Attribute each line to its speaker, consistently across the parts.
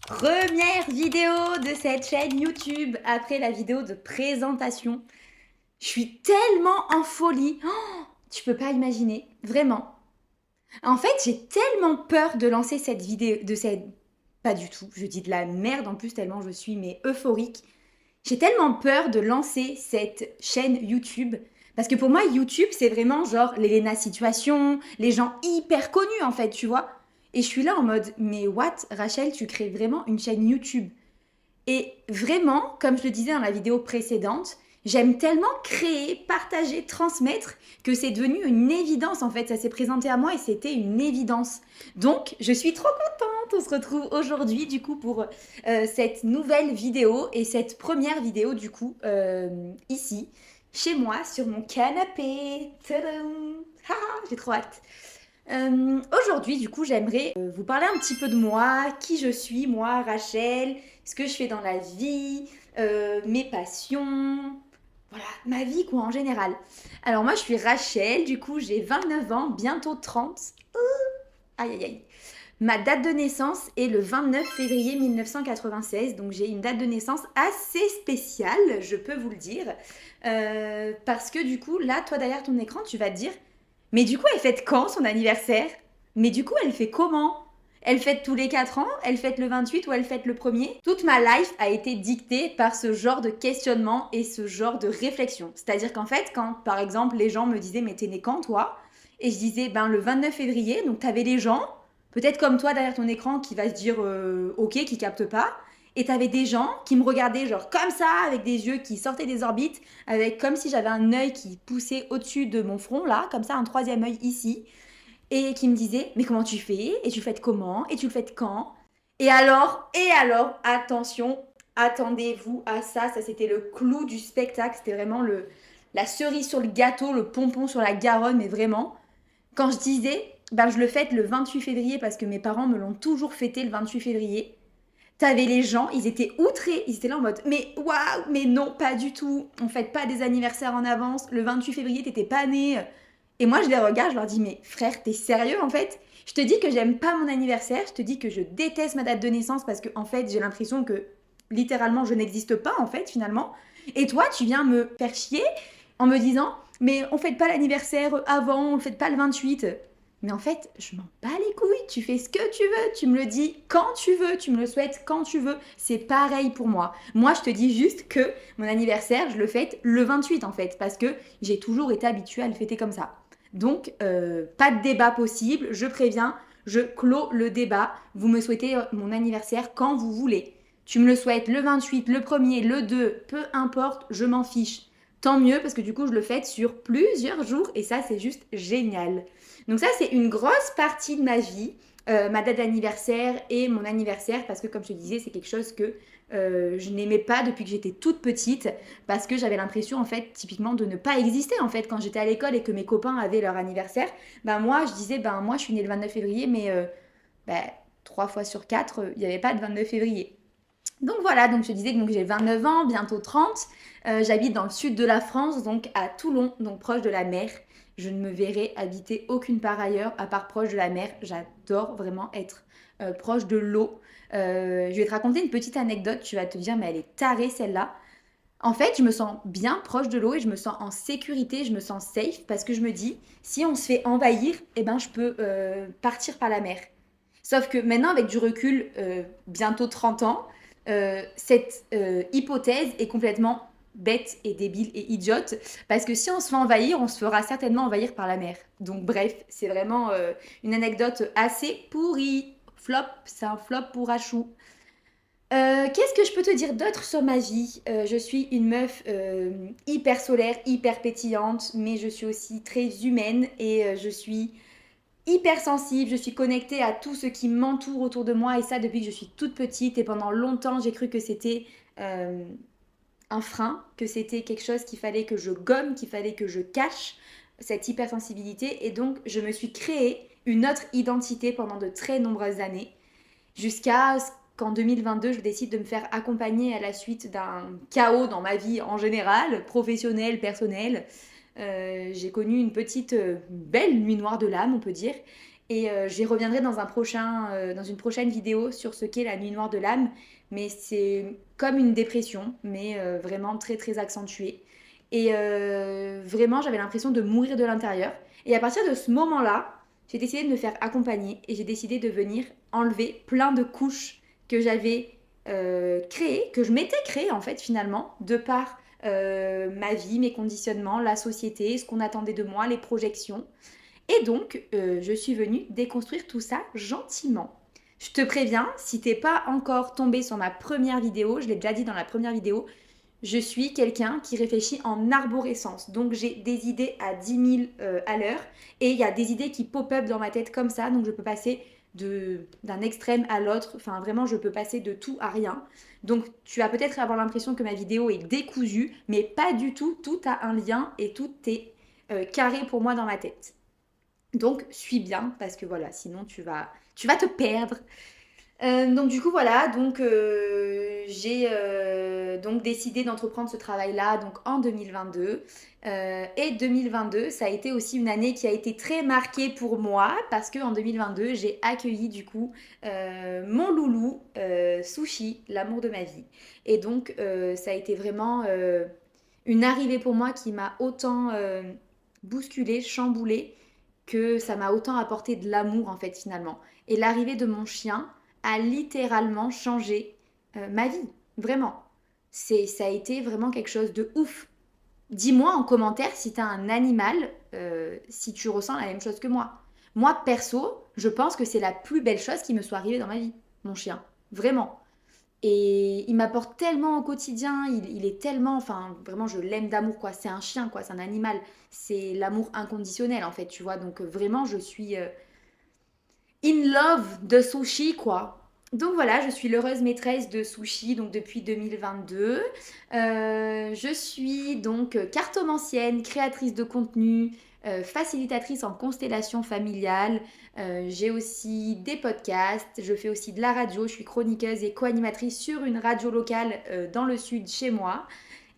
Speaker 1: Première vidéo de cette chaîne YouTube après la vidéo de présentation. Je suis tellement en folie. Oh, tu peux pas imaginer, vraiment. En fait, j'ai tellement peur de lancer cette vidéo, de cette... Pas du tout, je dis de la merde en plus tellement je suis mais euphorique. J'ai tellement peur de lancer cette chaîne YouTube. Parce que pour moi, YouTube, c'est vraiment genre l'Elena Situation, les gens hyper connus en fait, tu vois. Et je suis là en mode, mais what, Rachel, tu crées vraiment une chaîne YouTube. Et vraiment, comme je le disais dans la vidéo précédente, j'aime tellement créer, partager, transmettre que c'est devenu une évidence en fait. Ça s'est présenté à moi et c'était une évidence. Donc, je suis trop contente. On se retrouve aujourd'hui du coup pour cette nouvelle vidéo et cette première vidéo du coup ici, chez moi, sur mon canapé. Tadam. J'ai trop hâte. Aujourd'hui, du coup, j'aimerais vous parler un petit peu de moi, qui je suis, moi, Rachel, ce que je fais dans la vie, mes passions, voilà, ma vie quoi en général. Alors moi, je suis Rachel, du coup, j'ai 29 ans, bientôt 30. Aïe aïe aïe. Ma date de naissance est le 29 février 1996, donc j'ai une date de naissance assez spéciale, je peux vous le dire. Parce que du coup, là, toi derrière ton écran, tu vas te dire, mais du coup, elle fête quand son anniversaire? Mais du coup, elle fait comment? Elle fête tous les 4 ans? Elle fête le 28 ou elle fête le premier? Toute ma life a été dictée par ce genre de questionnement et ce genre de réflexion. C'est-à-dire qu'en fait, quand par exemple les gens me disaient, mais t'es né quand toi? Et je disais, ben le 29 février, donc t'avais les gens, peut-être comme toi derrière ton écran, qui va se dire, ok, qui capte pas. Et t'avais des gens qui me regardaient genre comme ça, avec des yeux qui sortaient des orbites, avec comme si j'avais un œil qui poussait au-dessus de mon front, là, comme ça, un troisième œil ici, et qui me disaient, mais comment tu fais? Et tu le fais comment? Et tu le fais quand? Et alors, attention, attendez-vous à ça, ça c'était le clou du spectacle, c'était vraiment la cerise sur le gâteau, le pompon sur la Garonne, mais vraiment, quand je disais, ben je le fête le 28 février parce que mes parents me l'ont toujours fêté le 28 février. T'avais les gens, ils étaient outrés, ils étaient là en mode mais waouh, mais non, pas du tout, on fête pas des anniversaires en avance, le 28 février t'étais pas né. Et moi je les regarde, je leur dis mais frère, t'es sérieux en fait? Je te dis que j'aime pas mon anniversaire, je te dis que je déteste ma date de naissance parce que en fait j'ai l'impression que littéralement je n'existe pas en fait finalement. Et toi tu viens me faire chier en me disant mais on fête pas l'anniversaire avant, on le fête pas le 28. Mais en fait, je m'en bats les couilles, tu fais ce que tu veux, tu me le dis quand tu veux, tu me le souhaites quand tu veux, c'est pareil pour moi. Moi, je te dis juste que mon anniversaire, je le fête le 28 en fait, parce que j'ai toujours été habituée à le fêter comme ça. Donc, pas de débat possible, je préviens, je clôt le débat. Vous me souhaitez mon anniversaire quand vous voulez. Tu me le souhaites le 28, le premier, le 2, peu importe, je m'en fiche. Tant mieux parce que du coup je le fête sur plusieurs jours et ça c'est juste génial. Donc ça c'est une grosse partie de ma vie, ma date d'anniversaire et mon anniversaire parce que comme je te disais c'est quelque chose que je n'aimais pas depuis que j'étais toute petite parce que j'avais l'impression en fait typiquement de ne pas exister en fait quand j'étais à l'école et que mes copains avaient leur anniversaire. Ben moi je disais ben moi je suis née le 29 février mais ben, 3 fois sur 4 il n'y avait pas de 29 février. Donc voilà, donc je disais que donc j'ai 29 ans, bientôt 30. J'habite dans le sud de la France, donc à Toulon, donc proche de la mer. Je ne me verrai habiter aucune part ailleurs à part proche de la mer. J'adore vraiment être proche de l'eau. Je vais te raconter une petite anecdote, tu vas te dire mais elle est tarée celle-là. En fait, je me sens bien proche de l'eau et je me sens en sécurité, je me sens safe parce que je me dis si on se fait envahir, eh ben je peux partir par la mer. Sauf que maintenant, avec du recul, bientôt 30 ans, cette hypothèse est complètement bête et débile et idiote, parce que si on se fait envahir, on se fera certainement envahir par la mer. Donc bref, c'est vraiment une anecdote assez pourrie. Flop, c'est un flop pour Achou. Qu'est-ce que je peux te dire d'autre sur ma vie? Je suis une meuf hyper solaire, hyper pétillante, mais je suis aussi très humaine et je suis hyper sensible, je suis connectée à tout ce qui m'entoure autour de moi et ça depuis que je suis toute petite et pendant longtemps j'ai cru que c'était euh, un frein, que c'était quelque chose qu'il fallait que je gomme, qu'il fallait que je cache cette hypersensibilité et donc je me suis créée une autre identité pendant de très nombreuses années jusqu'à ce qu'en 2022 je décide de me faire accompagner à la suite d'un chaos dans ma vie en général, professionnel, personnel. J'ai connu une petite belle nuit noire de l'âme, on peut dire. Et j'y reviendrai dans une prochaine vidéo sur ce qu'est la nuit noire de l'âme. Mais c'est comme une dépression, mais vraiment très très accentuée. Et vraiment, j'avais l'impression de mourir de l'intérieur. Et à partir de ce moment-là, j'ai décidé de me faire accompagner et j'ai décidé de venir enlever plein de couches que j'avais créées, que je m'étais créées en fait finalement, de par ma vie, mes conditionnements, la société, ce qu'on attendait de moi, les projections. Et donc, je suis venue déconstruire tout ça gentiment. Je te préviens, si t'es pas encore tombé sur ma première vidéo, je l'ai déjà dit dans la première vidéo, je suis quelqu'un qui réfléchit en arborescence. Donc j'ai des idées à 10 000 à l'heure et il y a des idées qui pop-up dans ma tête comme ça. Donc je peux passer d'un extrême à l'autre. Enfin vraiment, je peux passer de tout à rien. Donc tu vas peut-être avoir l'impression que ma vidéo est décousue, mais pas du tout. Tout a un lien et tout est carré pour moi dans ma tête. Donc suis bien parce que voilà, sinon tu vas te perdre. Donc du coup voilà, donc j'ai donc décidé d'entreprendre ce travail-là donc en 2022. Et 2022, ça a été aussi une année qui a été très marquée pour moi parce que en 2022, j'ai accueilli du coup mon loulou Sushi, l'amour de ma vie. Et donc ça a été vraiment une arrivée pour moi qui m'a autant bousculée, chamboulée que ça m'a autant apporté de l'amour en fait finalement. Et l'arrivée de mon chien a littéralement changé ma vie, vraiment. Ça a été vraiment quelque chose de ouf. Dis-moi en commentaire si tu as un animal, si tu ressens la même chose que moi. Moi, perso, je pense que c'est la plus belle chose qui me soit arrivée dans ma vie, mon chien. Vraiment. Et il m'apporte tellement au quotidien, il est tellement, enfin vraiment je l'aime d'amour quoi, c'est un chien quoi, c'est un animal, c'est l'amour inconditionnel en fait, tu vois, donc vraiment je suis in love de Sushi quoi. Donc voilà, je suis l'heureuse maîtresse de Sushi donc depuis 2022. Je suis donc cartomancienne, créatrice de contenu, facilitatrice en constellation familiale. J'ai aussi des podcasts, je fais aussi de la radio, je suis chroniqueuse et co-animatrice sur une radio locale dans le sud chez moi.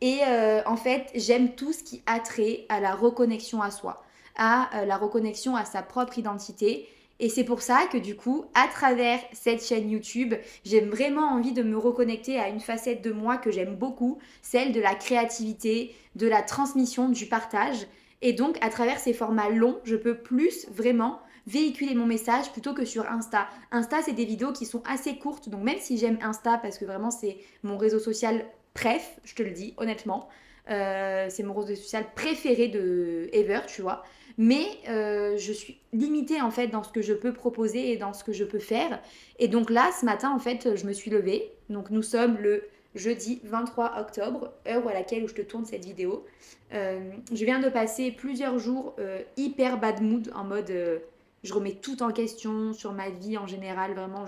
Speaker 1: Et en fait, j'aime tout ce qui a trait à la reconnexion à soi, à la reconnexion à sa propre identité. Et c'est pour ça que du coup, à travers cette chaîne YouTube, j'ai vraiment envie de me reconnecter à une facette de moi que j'aime beaucoup, celle de la créativité, de la transmission, du partage. Et donc, à travers ces formats longs, je peux plus vraiment véhiculer mon message plutôt que sur Insta. Insta, c'est des vidéos qui sont assez courtes, donc même si j'aime Insta parce que vraiment c'est mon réseau social bref, je te le dis honnêtement. C'est mon réseau social préféré de ever, tu vois. Mais je suis limitée en fait dans ce que je peux proposer et dans ce que je peux faire. Et donc là, ce matin, en fait, je me suis levée. Donc nous sommes le jeudi 23 octobre, heure à laquelle où je te tourne cette vidéo. Je viens de passer plusieurs jours hyper bad mood en mode je remets tout en question sur ma vie en général, vraiment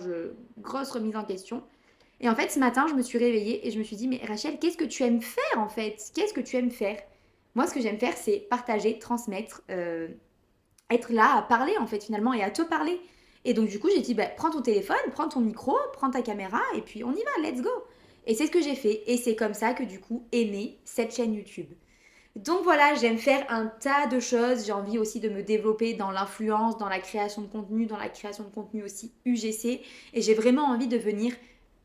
Speaker 1: grosse remise en question. Et en fait, ce matin, je me suis réveillée et je me suis dit, mais Rachel, qu'est-ce que tu aimes faire en fait? Qu'est-ce que tu aimes faire? Moi, ce que j'aime faire, c'est partager, transmettre, être là à parler en fait finalement et à te parler. Et donc du coup, j'ai dit, bah, prends ton téléphone, prends ton micro, prends ta caméra et puis on y va, let's go. Et c'est ce que j'ai fait. Et c'est comme ça que du coup est née cette chaîne YouTube. Donc voilà, j'aime faire un tas de choses. J'ai envie aussi de me développer dans l'influence, dans la création de contenu, dans la création de contenu aussi UGC. Et j'ai vraiment envie de venir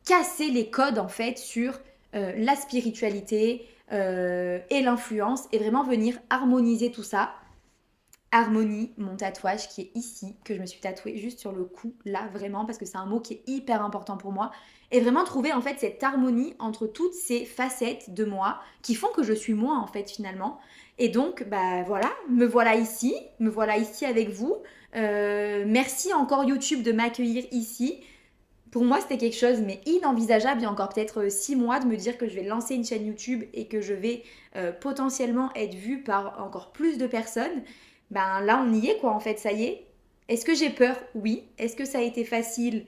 Speaker 1: casser les codes en fait sur la spiritualité et l'influence et vraiment venir harmoniser tout ça. Harmonie, mon tatouage qui est ici, que je me suis tatoué juste sur le cou, là vraiment, parce que c'est un mot qui est hyper important pour moi. Et vraiment trouver en fait cette harmonie entre toutes ces facettes de moi qui font que je suis moi en fait finalement. Et donc, bah voilà, me voilà ici avec vous. Merci encore YouTube de m'accueillir ici. Pour moi, c'était quelque chose, mais inenvisageable, il y a encore peut-être 6 mois, de me dire que je vais lancer une chaîne YouTube et que je vais potentiellement être vue par encore plus de personnes. Ben là, on y est quoi, en fait, ça y est. Est-ce que j'ai peur? Oui. Est-ce que ça a été facile?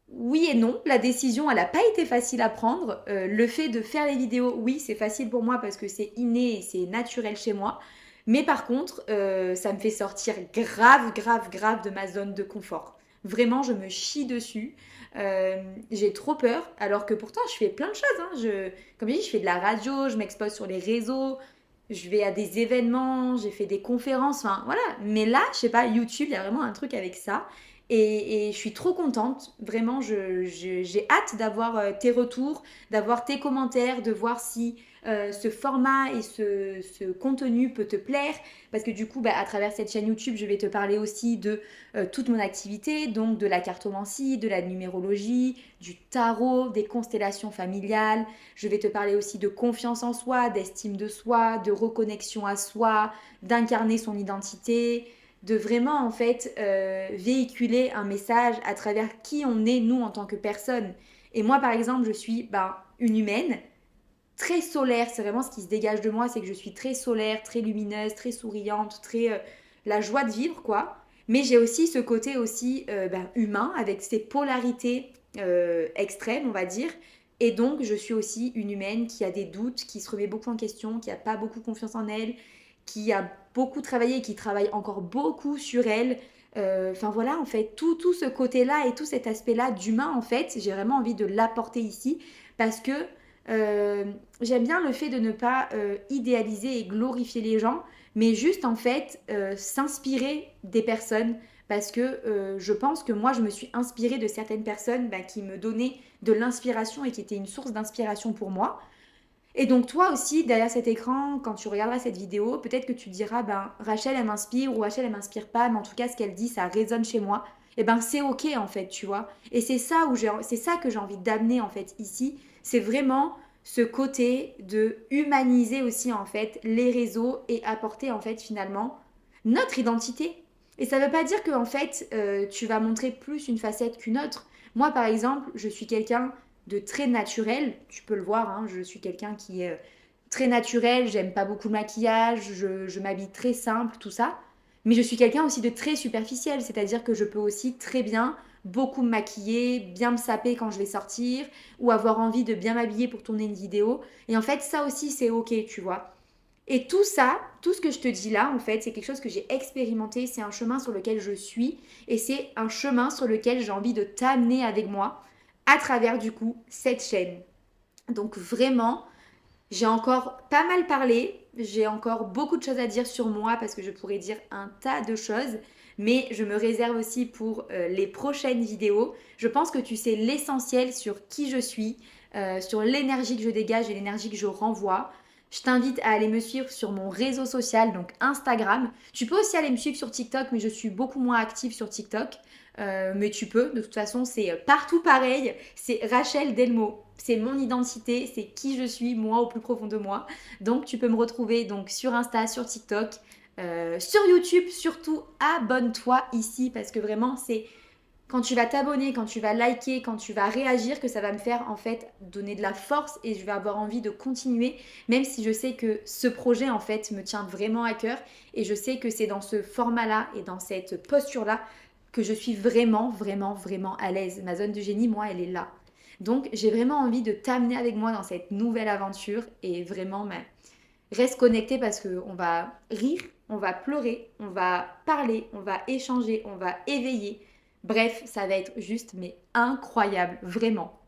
Speaker 1: Oui et non. La décision, elle n'a pas été facile à prendre. Le fait de faire les vidéos, oui, c'est facile pour moi parce que c'est inné et c'est naturel chez moi. Mais par contre, ça me fait sortir grave, grave, grave de ma zone de confort. Vraiment, je me chie dessus. J'ai trop peur, alors que pourtant, je fais plein de choses. Hein. Comme je dis, je fais de la radio, je m'expose sur les réseaux. je vais à des événements, j'ai fait des conférences, enfin voilà. Mais là, je sais pas, YouTube, il y a vraiment un truc avec ça. Et je suis trop contente, vraiment, j'ai hâte d'avoir tes retours, d'avoir tes commentaires, de voir si ce format et ce contenu peut te plaire. Parce que du coup, bah, à travers cette chaîne YouTube, je vais te parler aussi de toute mon activité, donc de la cartomancie, de la numérologie, du tarot, des constellations familiales. Je vais te parler aussi de confiance en soi, d'estime de soi, de reconnexion à soi, d'incarner son identité, de vraiment en fait véhiculer un message à travers qui on est nous en tant que personne. Et moi par exemple, je suis une humaine très solaire, c'est vraiment ce qui se dégage de moi, c'est que je suis très solaire, très lumineuse, très souriante, très la joie de vivre quoi. Mais j'ai aussi ce côté aussi humain avec ses polarités extrêmes, on va dire. Et donc, je suis aussi une humaine qui a des doutes, qui se remet beaucoup en question, qui n'a pas beaucoup confiance en elle, qui a beaucoup travaillé, qui travaille encore beaucoup sur elle. Enfin voilà, en fait, tout ce côté-là et tout cet aspect-là d'humain, en fait, j'ai vraiment envie de l'apporter ici parce que euh, j'aime bien le fait de ne pas idéaliser et glorifier les gens, mais juste en fait s'inspirer des personnes parce que je pense que moi je me suis inspirée de certaines personnes qui me donnaient de l'inspiration et qui étaient une source d'inspiration pour moi. Et donc toi aussi, derrière cet écran, quand tu regarderas cette vidéo, peut-être que tu te diras, Rachel, elle m'inspire ou Rachel, elle m'inspire pas, mais en tout cas, ce qu'elle dit, ça résonne chez moi. Et c'est ok en fait, tu vois. Et c'est ça que j'ai envie d'amener en fait ici. C'est vraiment ce côté de humaniser aussi en fait les réseaux et apporter en fait finalement notre identité. Et ça veut pas dire que en fait tu vas montrer plus une facette qu'une autre. Moi par exemple, je suis quelqu'un de très naturel. Tu peux le voir, hein, je suis quelqu'un qui est très naturel, j'aime pas beaucoup le maquillage, je m'habille très simple, tout ça. Mais je suis quelqu'un aussi de très superficiel, c'est-à-dire que je peux aussi très bien beaucoup me maquiller, bien me saper quand je vais sortir, ou avoir envie de bien m'habiller pour tourner une vidéo. Et en fait, ça aussi, c'est ok, tu vois. Et tout ça, tout ce que je te dis là, en fait, c'est quelque chose que j'ai expérimenté, c'est un chemin sur lequel je suis, et c'est un chemin sur lequel j'ai envie de t'amener avec moi à travers du coup cette chaîne. Donc vraiment, j'ai encore pas mal parlé, j'ai encore beaucoup de choses à dire sur moi parce que je pourrais dire un tas de choses, mais je me réserve aussi pour les prochaines vidéos. Je pense que tu sais l'essentiel sur qui je suis, sur l'énergie que je dégage et l'énergie que je renvoie. Je t'invite à aller me suivre sur mon réseau social, donc Instagram. Tu peux aussi aller me suivre sur TikTok, mais je suis beaucoup moins active sur TikTok. Mais tu peux, de toute façon, c'est partout pareil. C'est Rachel Delmo. C'est mon identité, c'est qui je suis, moi, au plus profond de moi. Donc, tu peux me retrouver donc sur Insta, sur TikTok, sur YouTube. Surtout, abonne-toi ici parce que vraiment, c'est quand tu vas t'abonner, quand tu vas liker, quand tu vas réagir, que ça va me faire en fait donner de la force et je vais avoir envie de continuer, même si je sais que ce projet en fait me tient vraiment à cœur et je sais que c'est dans ce format-là et dans cette posture-là que je suis vraiment, vraiment, vraiment à l'aise. Ma zone de génie, moi, elle est là. Donc j'ai vraiment envie de t'amener avec moi dans cette nouvelle aventure et vraiment, reste connecté parce qu'on va rire, on va pleurer, on va parler, on va échanger, on va éveiller. Bref, ça va être juste mais incroyable, vraiment.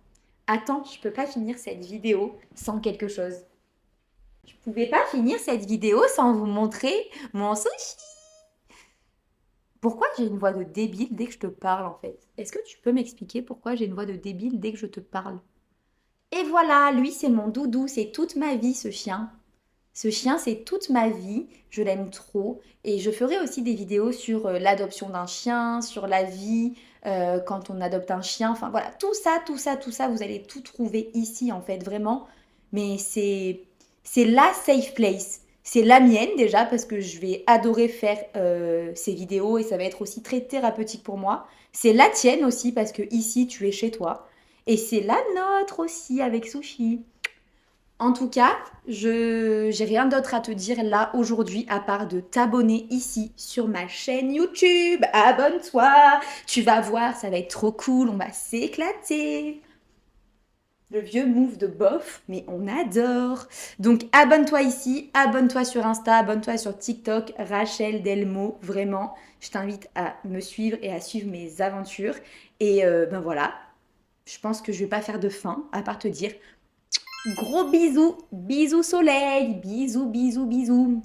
Speaker 1: Attends, je peux pas finir cette vidéo sans quelque chose. Je pouvais pas finir cette vidéo sans vous montrer mon sushi. Pourquoi j'ai une voix de débile dès que je te parle en fait? Est-ce que tu peux m'expliquer pourquoi j'ai une voix de débile dès que je te parle? Et voilà, lui c'est mon doudou, c'est toute ma vie ce chien. Ce chien, c'est toute ma vie, je l'aime trop et je ferai aussi des vidéos sur l'adoption d'un chien, sur la vie quand on adopte un chien, enfin voilà, tout ça, tout ça, tout ça, vous allez tout trouver ici en fait, vraiment. Mais c'est la safe place. C'est la mienne déjà parce que je vais adorer faire ces vidéos et ça va être aussi très thérapeutique pour moi. C'est la tienne aussi parce que ici tu es chez toi. Et c'est la nôtre aussi avec Sushi. En tout cas, je j'ai rien d'autre à te dire là aujourd'hui à part de t'abonner ici sur ma chaîne YouTube. Abonne-toi, tu vas voir, ça va être trop cool, on va s'éclater. Le vieux move de bof, mais on adore. Donc abonne-toi ici, abonne-toi sur Insta, abonne-toi sur TikTok, Rachel Delmo, vraiment. Je t'invite à me suivre et à suivre mes aventures. Et voilà, je pense que je vais pas faire de fin à part te dire Gros bisous, bisous soleil, bisous, bisous, bisous.